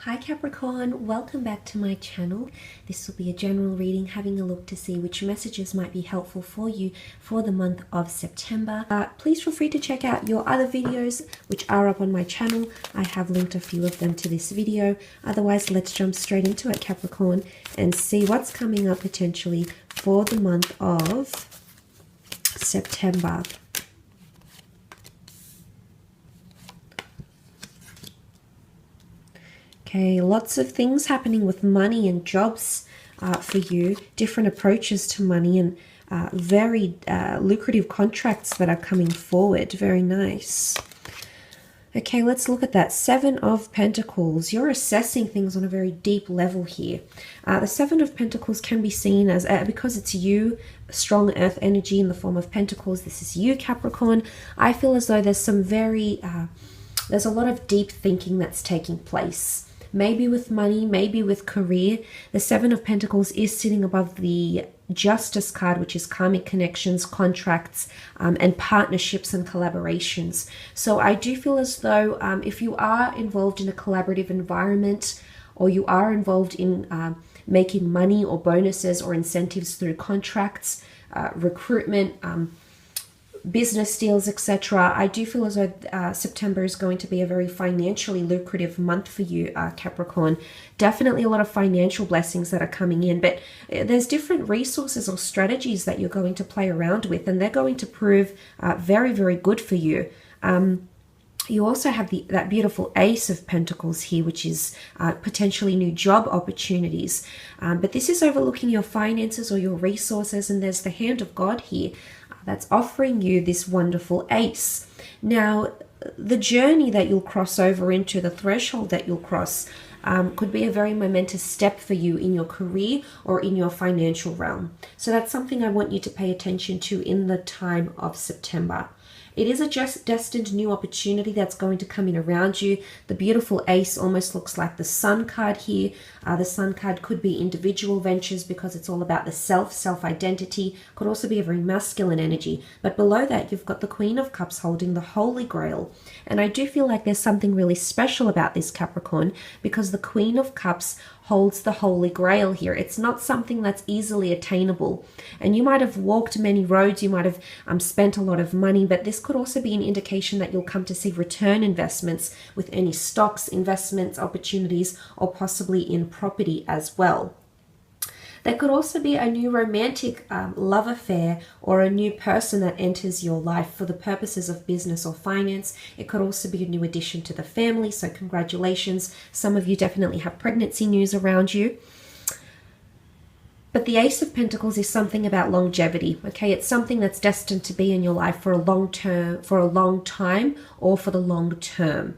Hi Capricorn, welcome back to my channel. This will be a general reading, having a look to see which messages might be helpful for you for the month of September. Please feel free to check out your other videos which are up on my channel. I have linked a few of them to this video. Otherwise, let's jump straight into it, Capricorn, and see what's coming up potentially for the month of September. Okay, lots of things happening with money and jobs for you, different approaches to money and very lucrative contracts that are coming forward. Very nice. Okay, let's look at that. Seven of Pentacles. You're assessing things on a very deep level here. The Seven of Pentacles can be seen as, because it's you, strong earth energy in the form of Pentacles. This is you, Capricorn. I feel as though there's some very, there's a lot of deep thinking that's taking place. Maybe with money, maybe with career. The Seven of Pentacles is sitting above the Justice card, which is karmic connections, contracts, and partnerships and collaborations. So I do feel as though if you are involved in a collaborative environment, or you are involved in making money or bonuses or incentives through contracts, recruitment, business deals, etc. I do feel as though September is going to be a very financially lucrative month for you, Capricorn. Definitely a lot of financial blessings that are coming in, but there's different resources or strategies that you're going to play around with, and they're going to prove very, very good for you. You also have that beautiful Ace of Pentacles here, which is potentially new job opportunities. But this is overlooking your finances or your resources, and there's the hand of God here that's offering you this wonderful Ace. Now, the journey that you'll cross over into, the threshold that you'll cross, could be a very momentous step for you in your career or in your financial realm. So that's something I want you to pay attention to in the time of September. It is a just destined new opportunity that's going to come in around you. The beautiful Ace almost looks like the Sun card here. The Sun card could be individual ventures because it's all about the self-identity. Could also be a very masculine energy. But below that, you've got the Queen of Cups holding the Holy Grail. And I do feel like there's something really special about this, Capricorn, because the Queen of Cups holds the Holy Grail here. It's not something that's easily attainable. And you might have walked many roads, you might have spent a lot of money, but this could also be an indication that you'll come to see return investments with any stocks, investments, opportunities, or possibly in property as well. There could also be a new romantic love affair or a new person that enters your life for the purposes of business or finance. It could also be a new addition to the family, so congratulations. Some of you definitely have pregnancy news around you. But the Ace of Pentacles is something about longevity, okay? It's something that's destined to be in your life for a long time, or for the long term.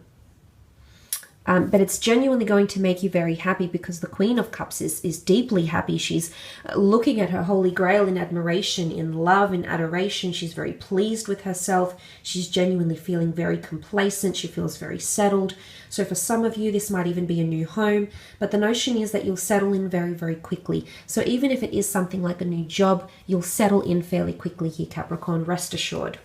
But it's genuinely going to make you very happy because the Queen of Cups is deeply happy. She's looking at her Holy Grail in admiration, in love, in adoration. She's very pleased with herself. She's genuinely feeling very complacent. She feels very settled. So for some of you, this might even be a new home. But the notion is that you'll settle in very, very quickly. So even if it is something like a new job, you'll settle in fairly quickly here, Capricorn, rest assured.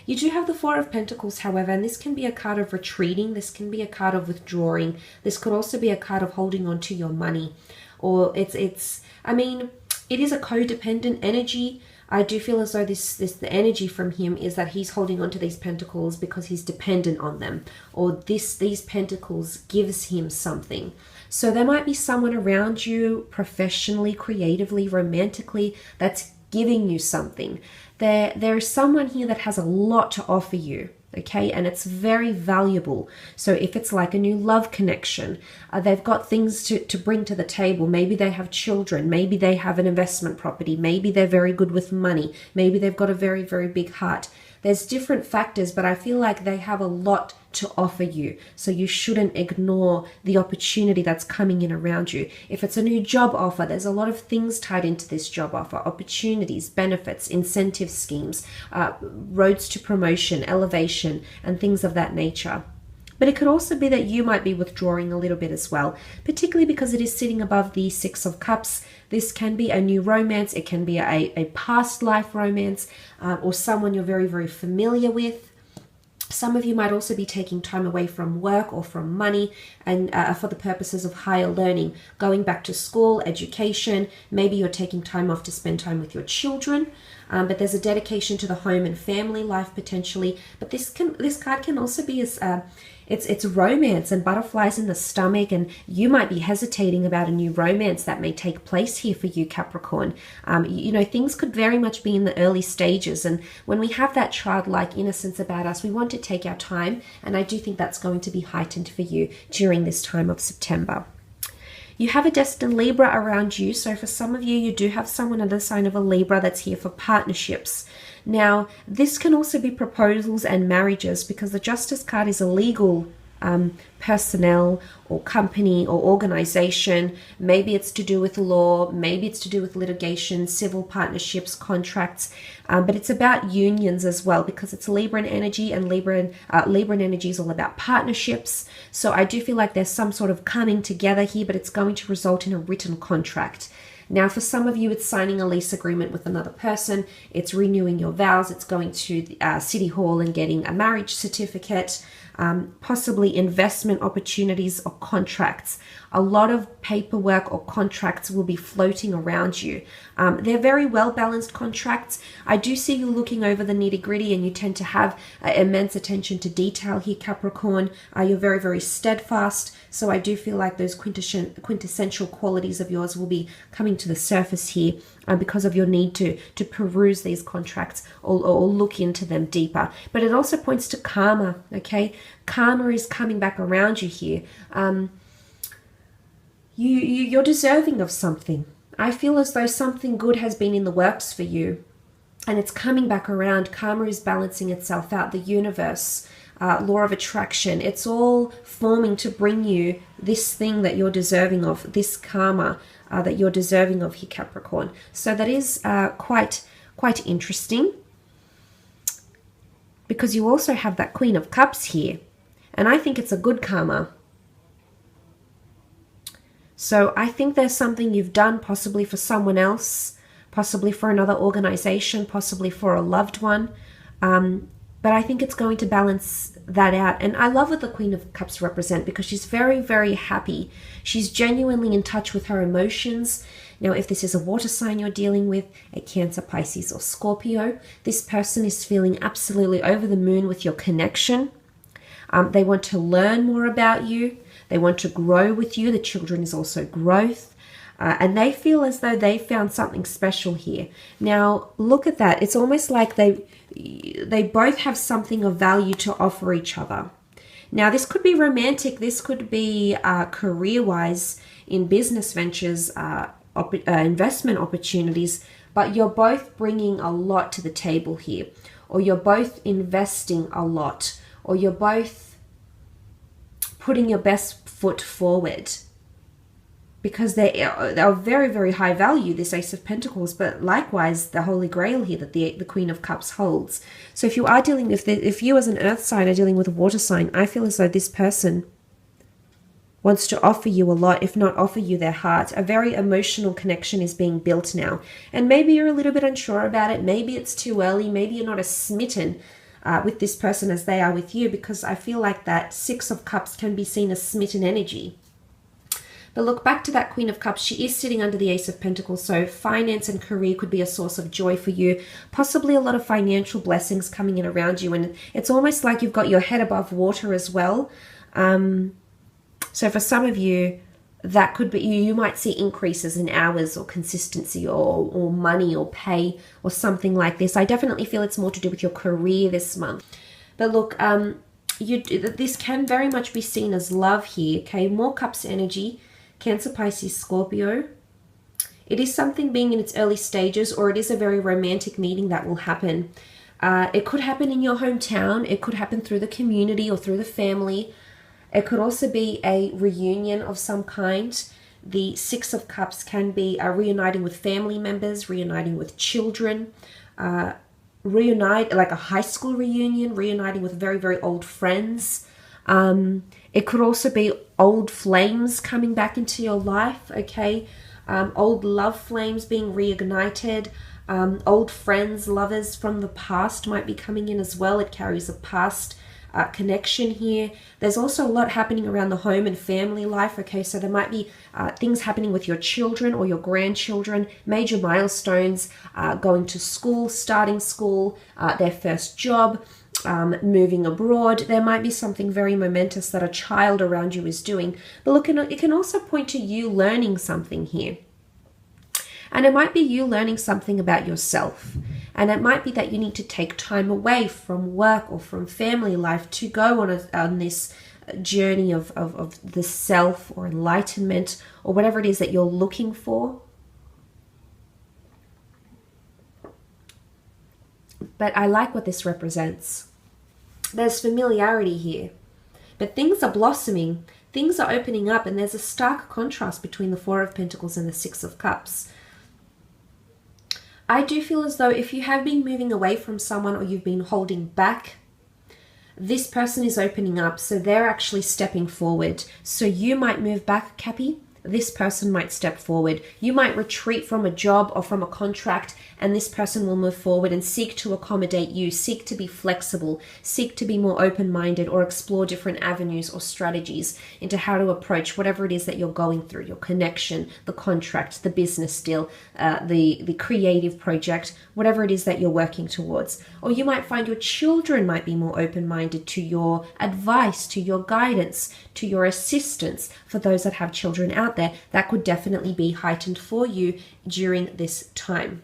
You do have the Four of Pentacles, however, and this can be a card of retreating. This can be a card of withdrawing. This could also be a card of holding on to your money. Or I mean, it is a codependent energy. I do feel as though the energy from him is that he's holding on to these pentacles because he's dependent on them. Or these pentacles gives him something. So there might be someone around you professionally, creatively, romantically that's giving you something. There is someone here that has a lot to offer you, okay? And it's very valuable. So if it's like a new love connection, they've got things to bring to the table. Maybe they have children. Maybe they have an investment property. Maybe they're very good with money. Maybe they've got a very, very big heart. There's different factors, but I feel like they have a lot to offer you. So you shouldn't ignore the opportunity that's coming in around you. If it's a new job offer, there's a lot of things tied into this job offer. Opportunities, benefits, incentive schemes, roads to promotion, elevation, and things of that nature. But it could also be that you might be withdrawing a little bit as well, particularly because it is sitting above the Six of Cups. This can be a new romance. It can be a past life romance or someone you're very, very familiar with. Some of you might also be taking time away from work or from money and for the purposes of higher learning, going back to school, education. Maybe you're taking time off to spend time with your children, but there's a dedication to the home and family life potentially. But this card can also be as it's romance and butterflies in the stomach, and you might be hesitating about a new romance that may take place here for you, Capricorn. You know, things could very much be in the early stages, and when we have that childlike innocence about us, we want to take our time, and I do think that's going to be heightened for you during this time of September. You have a destined Libra around you, so for some of you, you do have someone under the sign of a Libra that's here for partnerships. Now, this can also be proposals and marriages, because the Justice card is a legal personnel or company or organization. Maybe it's to do with law, maybe it's to do with litigation, civil partnerships, contracts, but it's about unions as well, because it's Libran energy, and Libran energy is all about partnerships. So I do feel like there's some sort of coming together here, but it's going to result in a written contract. Now, for some of you, it's signing a lease agreement with another person. It's renewing your vows. It's going to City Hall and getting a marriage certificate, possibly investment opportunities or contracts. A lot of paperwork or contracts will be floating around you. They're very well-balanced contracts. I do see you looking over the nitty-gritty, and you tend to have immense attention to detail here, Capricorn. You're very, very steadfast. So I do feel like those quintessential qualities of yours will be coming to the surface here because of your need to peruse these contracts or look into them deeper. But it also points to karma, okay? Karma is coming back around you here. You're deserving of something. I feel as though something good has been in the works for you, and it's coming back around. Karma is balancing itself out. The universe, law of attraction, it's all forming to bring you this thing that you're deserving of, this karma that you're deserving of here, Capricorn. So that is quite interesting, because you also have that Queen of Cups here, and I think it's a good karma. So I think there's something you've done, possibly for someone else, possibly for another organization, possibly for a loved one. But I think it's going to balance that out. And I love what the Queen of Cups represent, because she's very, very happy. She's genuinely in touch with her emotions. Now, if this is a water sign you're dealing with, a Cancer, Pisces, or Scorpio, this person is feeling absolutely over the moon with your connection. They want to learn more about you. They want to grow with you. The children is also growth. And they feel as though they found something special here. Now, look at that. It's almost like they both have something of value to offer each other. Now, this could be romantic. This could be career-wise in business ventures, investment opportunities. But you're both bringing a lot to the table here. Or you're both investing a lot. Or you're both putting your best foot forward, because they are very, very high value, this Ace of Pentacles, but likewise the Holy Grail here that the Queen of Cups holds. So if you are dealing with, if you as an earth sign are dealing with a water sign, I feel as though this person wants to offer you a lot, if not offer you their heart. A very emotional connection is being built now. And maybe you're a little bit unsure about it. Maybe it's too early. Maybe you're not as smitten with this person as they are with you, because I feel like that Six of Cups can be seen as smitten energy. But look, back to that Queen of Cups, she is sitting under the Ace of Pentacles, so finance and career could be a source of joy for you, possibly a lot of financial blessings coming in around you, and it's almost like you've got your head above water as well. So for some of you, that could be, you might see increases in hours or consistency or money or pay or something like this. I definitely feel it's more to do with your career this month. But look, this can very much be seen as love here, okay? More Cups energy, Cancer, Pisces, Scorpio. It is something being in its early stages, or it is a very romantic meeting that will happen. It could happen in your hometown. It could happen through the community or through the family. It could also be a reunion of some kind. The Six of Cups can be reuniting with family members, reuniting with children, reunite like a high school reunion, reuniting with very, very old friends. It could also be old flames coming back into your life, okay? Old love flames being reignited. Old friends, lovers from the past might be coming in as well. It carries a past connection here. There's also a lot happening around the home and family life. Okay, so there might be things happening with your children or your grandchildren, major milestones, going to school, starting school, their first job, moving abroad. There might be something very momentous that a child around you is doing. But look, it can also point to you learning something here. And it might be you learning something about yourself. And it might be that you need to take time away from work or from family life to go on this journey of the self or enlightenment or whatever it is that you're looking for. But I like what this represents. There's familiarity here. But things are blossoming. Things are opening up. And there's a stark contrast between the Four of Pentacles and the Six of Cups. I do feel as though if you have been moving away from someone or you've been holding back, this person is opening up. So they're actually stepping forward. So you might move back, Cappy. This person might step forward. You might retreat from a job or from a contract, and this person will move forward and seek to accommodate you, seek to be flexible, seek to be more open-minded, or explore different avenues or strategies into how to approach whatever it is that you're going through, your connection, the contract, the business deal, the creative project, whatever it is that you're working towards. Or you might find your children might be more open-minded to your advice, to your guidance, to your assistance. For those that have children out there, that could definitely be heightened for you during this time.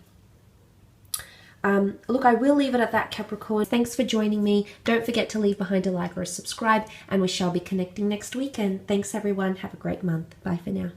Look, I will leave it at that, Capricorn. Thanks for joining me. Don't forget to leave behind a like or a subscribe, and we shall be connecting next weekend. Thanks, everyone. Have a great month. Bye for now.